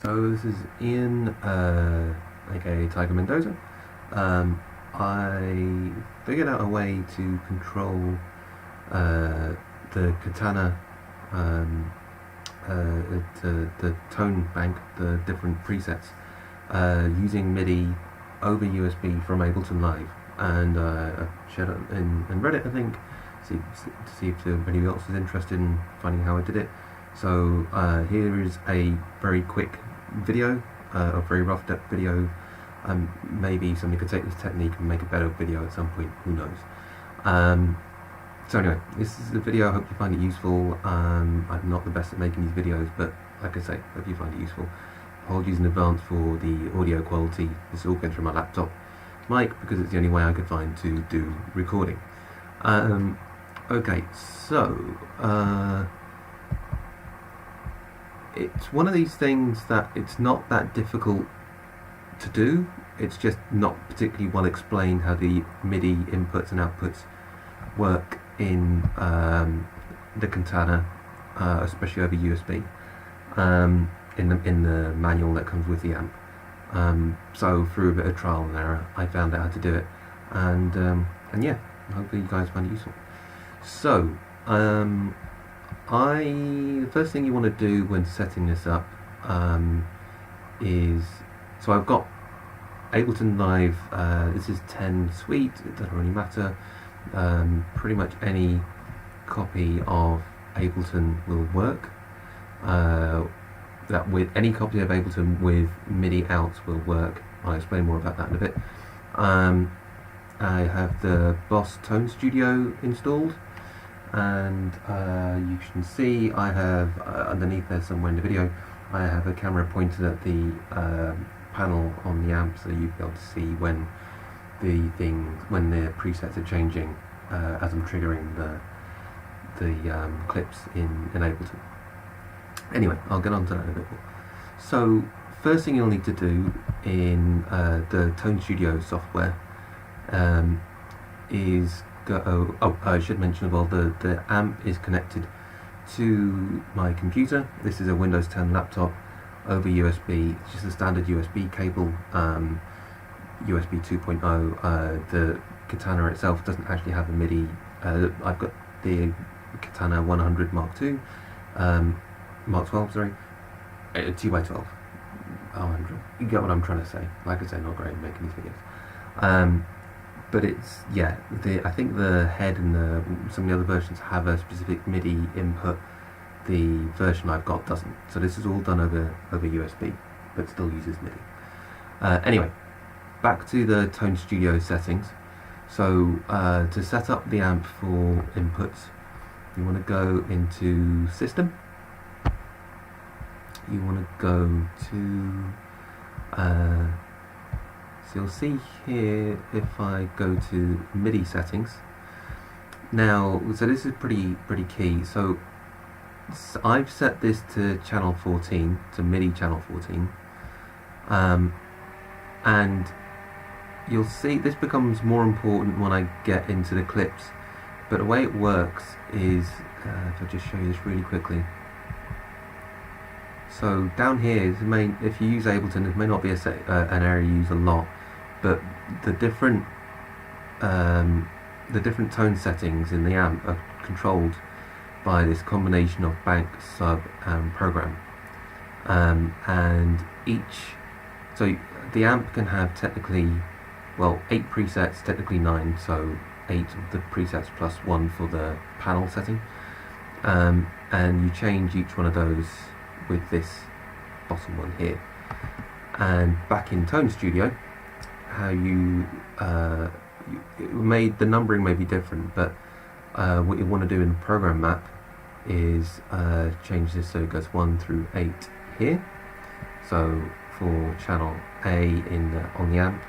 So this is Ian, aka Tiger Mendoza. I figured out a way to control the Katana, the tone bank, the different presets, using MIDI over USB from Ableton Live, and I shared it in Reddit, I think, to see if anybody else is interested in finding how I did it. So here is a very quick video, a very rough depth video. Maybe somebody could take this technique and make a better video at some point, who knows. So anyway, this is the video. I hope you find it useful. I'm not the best at making these videos, but like I say, hope you find it useful. Apologies in advance for the audio quality. This all came through my laptop mic because it's the only way I could find to do recording. Okay, so it's one of these things that it's not that difficult to do. It's just not particularly well explained how the MIDI inputs and outputs work in the Katana, especially over USB, in the manual that comes with the amp. So through a bit of trial and error, I found out how to do it, and yeah, hopefully you guys find it useful. So the first thing you want to do when setting this up is, so I've got Ableton Live, this is 10 Suite, it doesn't really matter, pretty much any copy of Ableton will work, that with any copy of Ableton with MIDI outs will work. I'll explain more about that in a bit. I have the Boss Tone Studio installed, and you can see I have underneath there somewhere in the video, I have a camera pointed at the panel on the amp, so you'll be able to see when the presets are changing as I'm triggering the clips in Ableton. Anyway, I'll get on to that in a bit more. So first thing you'll need to do in the Tone Studio software is go, I should mention as well, the amp is connected to my computer. This is a Windows 10 laptop over USB. It's just a standard USB cable, USB 2.0. The Katana itself doesn't actually have a MIDI. I've got the Katana 100 Mark II, Mark 12, sorry, 2x12. Oh, you get what I'm trying to say. Like I said, not great at making these videos. But it's, yeah, I think the head and some of the other versions have a specific MIDI input. The version I've got doesn't. So this is all done over USB, but still uses MIDI. Anyway, back to the Tone Studio settings. So to set up the amp for inputs, you want to go into System. You want to go to so you'll see here, if I go to MIDI settings now, so this is pretty key. So I've set this to channel 14, to MIDI channel 14, and you'll see this becomes more important when I get into the clips. But the way it works is, if I just show you this really quickly. So down here is the main. If you use Ableton, this may not be an area you use a lot, but the different tone settings in the amp are controlled by this combination of bank, sub, and program. And so the amp can have technically, well, 8 presets, technically 9, so 8 of the presets plus 1 for the panel setting. And you change each one of those with this bottom one here. And back in Tone Studio, how the numbering may be different, but what you want to do in the program map is change this so it goes 1 through 8 here. So for channel A on the amp,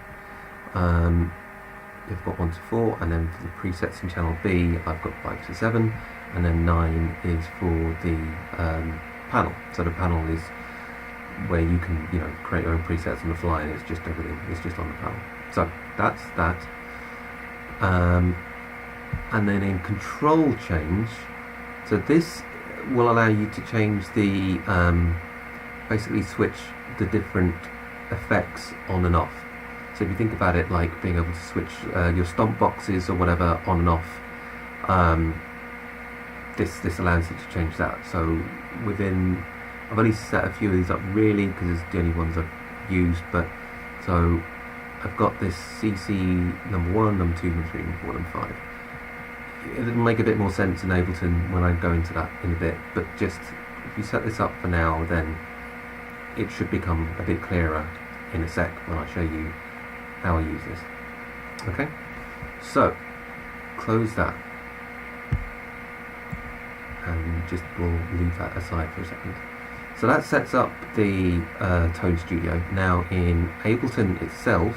you've got 1 to 4, and then for the presets in channel B, I've got 5 to 7, and then 9 is for the panel. So the panel is where you can, create your own presets on the fly, and it's just everything. It's just on the panel. So that's that. And then in control change, so this will allow you to change the basically switch the different effects on and off. So if you think about it like being able to switch your stomp boxes or whatever on and off, this allows you to change that. So within, I've only set a few of these up really because it's the only ones I've used, but so I've got this CC number 1, number 2, number 3, number 4, number 5. It'll make a bit more sense in Ableton when I go into that in a bit, but just if you set this up for now, then it should become a bit clearer in a sec when I show you how I use this. Okay, so close that and just we'll leave that aside for a second. So that sets up the Tone Studio. Now in Ableton itself,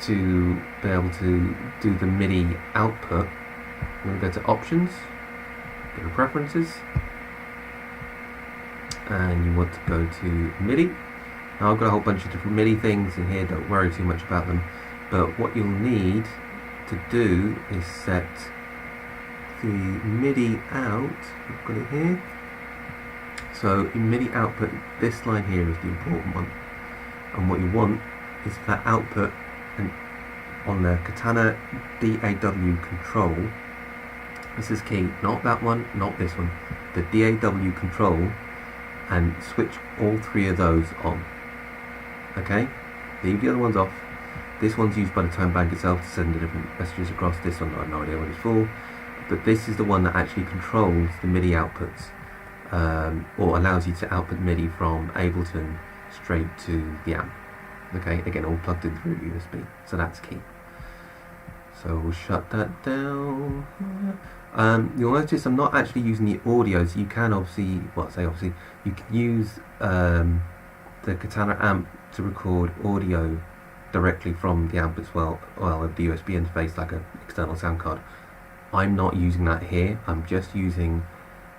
to be able to do the MIDI output, I'm going to go to Options, go to Preferences, and you want to go to MIDI. Now I've got a whole bunch of different MIDI things in here, don't worry too much about them, but what you'll need to do is set the MIDI out. I've got it here. So in MIDI output, this line here is the important one, and what you want is that output and on the Katana DAW control. This is key, not that one, not this one, the DAW control, and switch all 3 of those on. Okay, leave the other ones off. This one's used by the tone bank itself to send the different messages across. This one I have no idea what it's for, but this is the one that actually controls the MIDI outputs, or allows you to output MIDI from Ableton straight to the amp. Okay, again, all plugged in through USB, so that's key. So we'll shut that down. You'll notice I'm not actually using the audio, so you can obviously, you can use the Katana amp to record audio directly from the amp as well, with the USB interface like an external sound card. I'm not using that here. I'm just using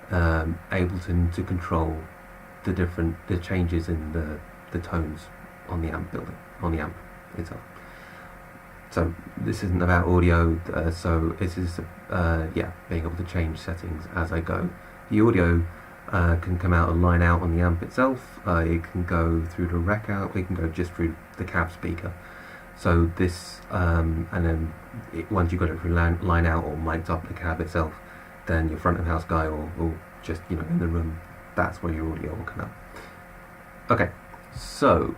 Ableton to control the changes in the tones on the amp itself. So this isn't about audio, so this is being able to change settings as I go. The audio can come out and line out on the amp itself. It can go through the rec out. It can go just through the cab speaker. So this, and then once you've got it through line out or mic'd up the cab itself, then your front of house guy or just in the room, that's where your audio will come out. Okay, so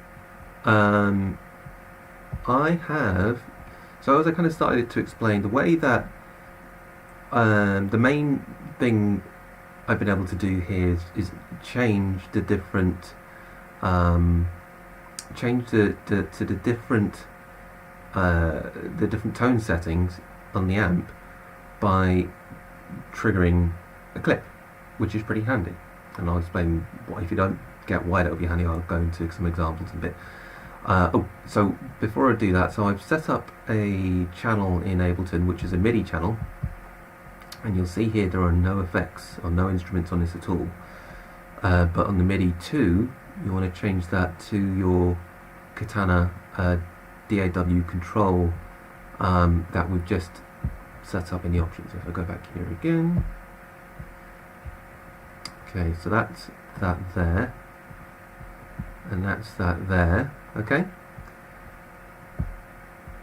as I kind of started to explain, the way that the main thing I've been able to do here is change the different the different tone settings on the amp by triggering a clip, which is pretty handy, and I'll explain why. If you don't get why that would be handy, I'll go into some examples in a bit. So before I do that, so I've set up a channel in Ableton which is a MIDI channel, and you'll see here there are no effects or no instruments on this at all, but on the MIDI 2 you want to change that to your Katana DAW control that we've just set up in the options. If I go back here again, okay, so that's that there, and that's that there. Okay,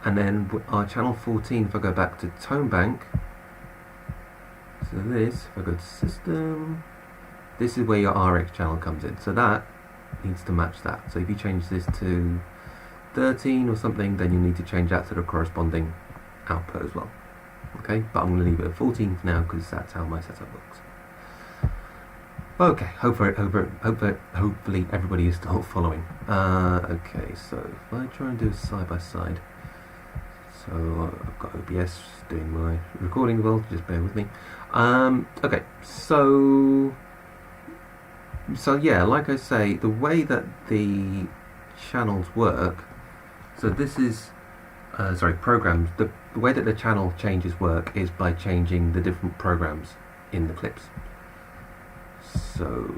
and then our channel 14, if I go back to tone bank, so this, if I go to system, this is where your RX channel comes in, so that needs to match that. So if you change this to 13 or something, then you need to change that to the corresponding output as well. Okay, but I'm going to leave it at 14 for now because that's how my setup works. Okay, hopefully everybody is still following. Okay, so if I try and do a side by side, so I've got OBS doing my recording as well, just bear with me. Okay, so yeah, like I say, the way that the channels work, so this is programs. The way that the channel changes work is by changing the different programs in the clips. So,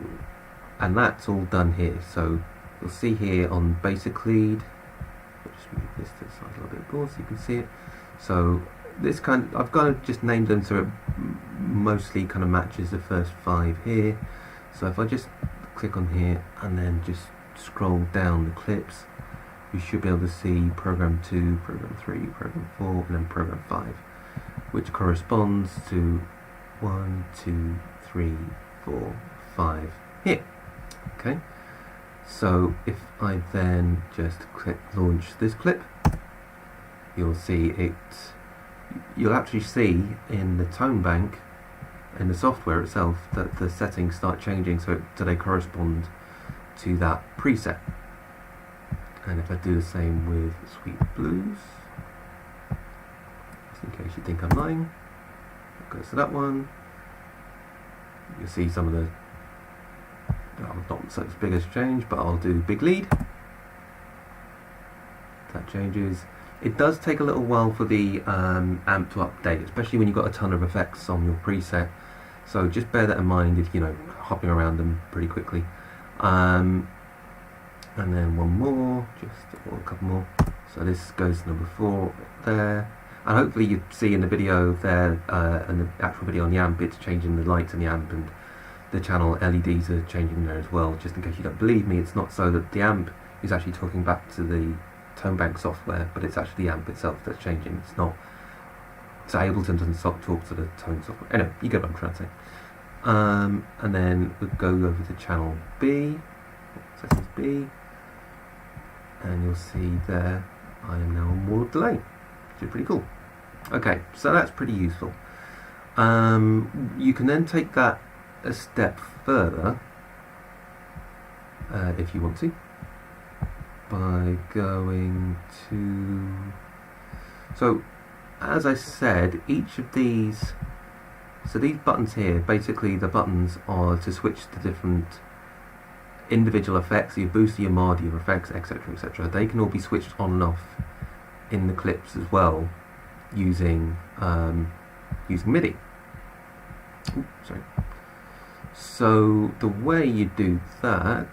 and that's all done here. So you'll see here on basic lead, I'll just move this to the side a little bit more so you can see it. So this I've kind of just named them so it mostly kind of matches the first 5 here. So if I just click on here and then just scroll down the clips, you should be able to see program 2, program 3, program 4, and then program 5, which corresponds to 1, 2, 3, 4, 5 here. Okay, so if I then just click launch this clip, you'll see it. You'll actually see in the tone bank in the software itself that the settings start changing so they correspond to that preset. And if I do the same with Sweet Blues, just in case you think I'm lying, it goes to that one. You'll see some of the, not such big as change, but I'll do Big Lead. That changes. It does take a little while for the amp to update, especially when you've got a ton of effects on your preset. So just bear that in mind if you're hopping around them pretty quickly. And then one more, or a couple more. So this goes to number 4 there. And hopefully you see in the video there, and the actual video on the amp, it's changing the lights in the amp, and the channel LEDs are changing there as well. Just in case you don't believe me, it's not so that the amp is actually talking back to the tone bank software, but it's actually the amp itself that's changing. It's not. So Ableton doesn't talk to the tone software. Anyway, you get what I'm trying to say. And then we'll go over to channel B, settings B, and you'll see there I am now on wall of delay, which is pretty cool. Okay, so that's pretty useful. You can then take that a step further if you want to, by going to, so as I said, each of these, so these buttons here, basically the buttons are to switch to different individual effects, your booster, your mod, your effects, etc, etc. They can all be switched on and off in the clips as well using using MIDI. Oops, sorry. So the way you do that,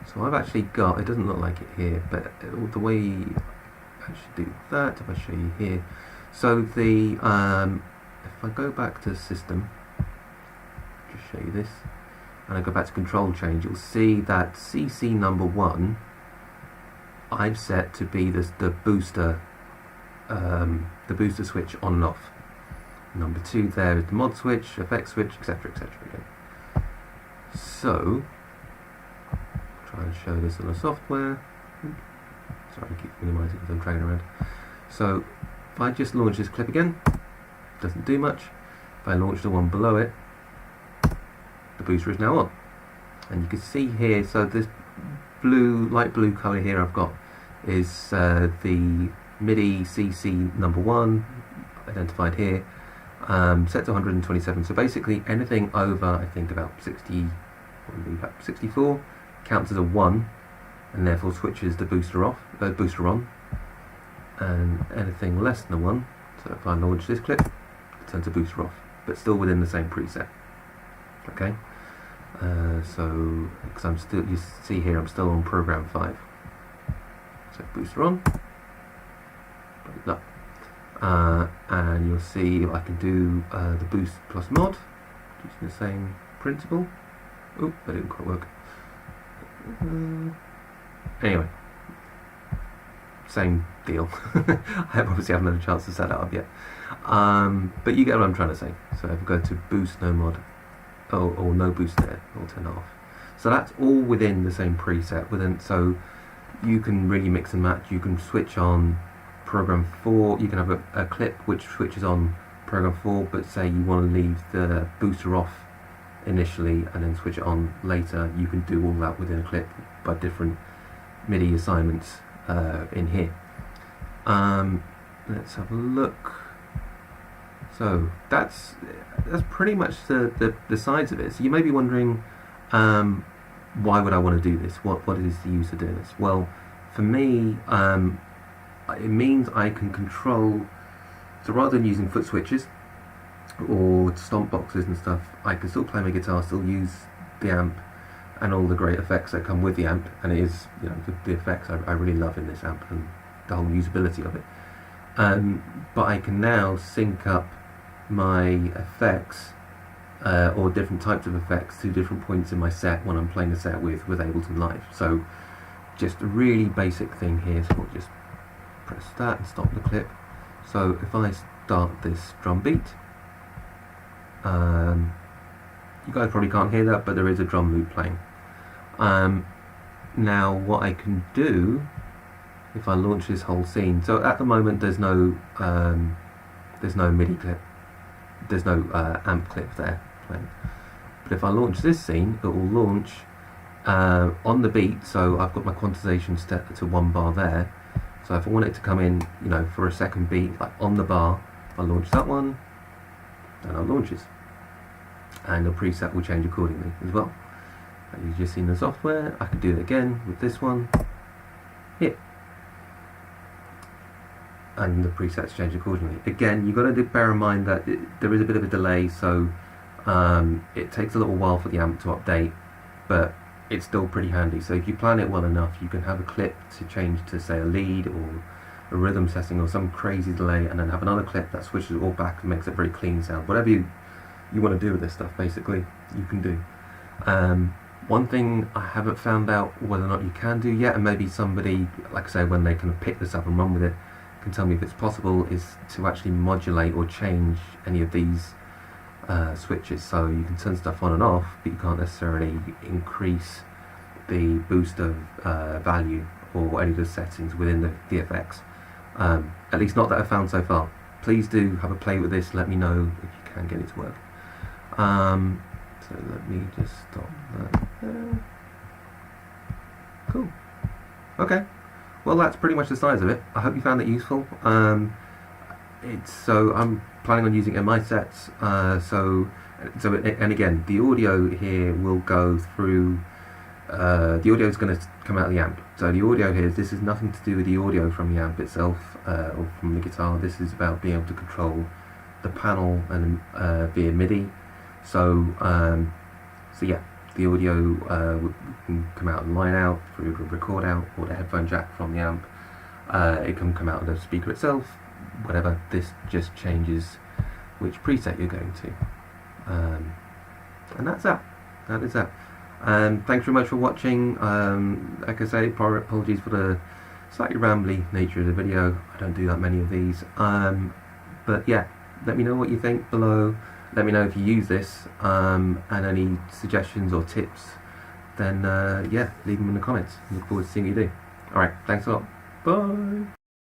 so I've actually got, it doesn't look like it here, but the way I should do that, if I show you here, so the if I go back to system, just show you this, and I go back to control change, you'll see that CC number 1 I've set to be the booster switch on and off. Number 2 there is the mod switch, effect switch, etc, etc. So try and show this on the software. Sorry, I keep minimizing because I'm dragging around. So if I just launch this clip again, doesn't do much. If I launch the one below it, the booster is now on. And you can see here, so this blue, light blue colour here I've got is the MIDI CC number 1 identified here, set to 127. So basically anything over, I think about 64 counts as a 1, and therefore switches the booster off, booster on. And anything less than a 1, so if I launch this clip, it turns the booster off, but still within the same preset. Okay, so because I'm still, you see here, I'm still on program 5. So booster on, and you'll see I can do the boost plus mod using the same principle. Oh, that didn't quite work. Anyway, same deal. I obviously haven't had a chance to set that up yet, but you get what I'm trying to say. So if I go to boost, no mod, or no boost there, I'll turn it off. So that's all within the same preset. So you can really mix and match. You can switch on program 4. You can have a clip which switches on program 4, but say you want to leave the booster off initially and then switch it on later. You can do all that within a clip by different MIDI assignments in here. Let's have a look. So that's pretty much the sides of it. So you may be wondering, why would I want to do this? What is the use of doing this? Well, for me, it means I can control. So rather than using foot switches or stomp boxes and stuff, I can still play my guitar, still use the amp and all the great effects that come with the amp. And it is, the effects I really love in this amp and the whole usability of it. But I can now sync up my effects or different types of effects to different points in my set when I'm playing a set with Ableton Live. So just a really basic thing here, so we'll just press that and stop the clip. So if I start this drum beat, you guys probably can't hear that, but there is a drum loop playing. Now what I can do if I launch this whole scene, so at the moment there's no MIDI clip, there's no amp clip there playing. But if I launch this scene, it will launch on the beat, so I've got my quantization set to 1 bar there. So if I want it to come in, you know, for a second beat, like on the bar, if I launch that one, then it launches. And the preset will change accordingly as well. You've just seen the software. I can do it again with this one here, and the presets change accordingly. Again, you've got to bear in mind that there is a bit of a delay, so it takes a little while for the amp to update, but it's still pretty handy. So if you plan it well enough, you can have a clip to change to, say, a lead or a rhythm setting or some crazy delay, and then have another clip that switches it all back and makes a very clean sound. Whatever you want to do with this stuff, basically, you can do. One thing I haven't found out whether or not you can do yet, and maybe somebody, like I say, when they kind of pick this up and run with it, can tell me if it's possible, is to actually modulate or change any of these switches. So you can turn stuff on and off, but you can't necessarily increase the booster value or any of the settings within the effects. At least not that I've found so far. Please do have a play with this, let me know if you can get it to work. So let me just stop that there. Cool. Okay. Well, that's pretty much the size of it. I hope you found it useful. So I'm planning on using it in my sets. And again, the audio here will go through. The audio is going to come out of the amp. So the audio here, this is nothing to do with the audio from the amp itself or from the guitar. This is about being able to control the panel and via MIDI. So yeah, the audio can come out and line out through the record out or the headphone jack from the amp. It can come out of the speaker itself, whatever. This just changes which preset you're going to. And that's that. That is that. Thanks very much for watching. Like I say, apologies for the slightly rambly nature of the video. I don't do that many of these. But yeah, let me know what you think below. Let me know if you use this, and any suggestions or tips, then yeah, leave them in the comments. Look forward to seeing you do. Alright, thanks a lot. Bye!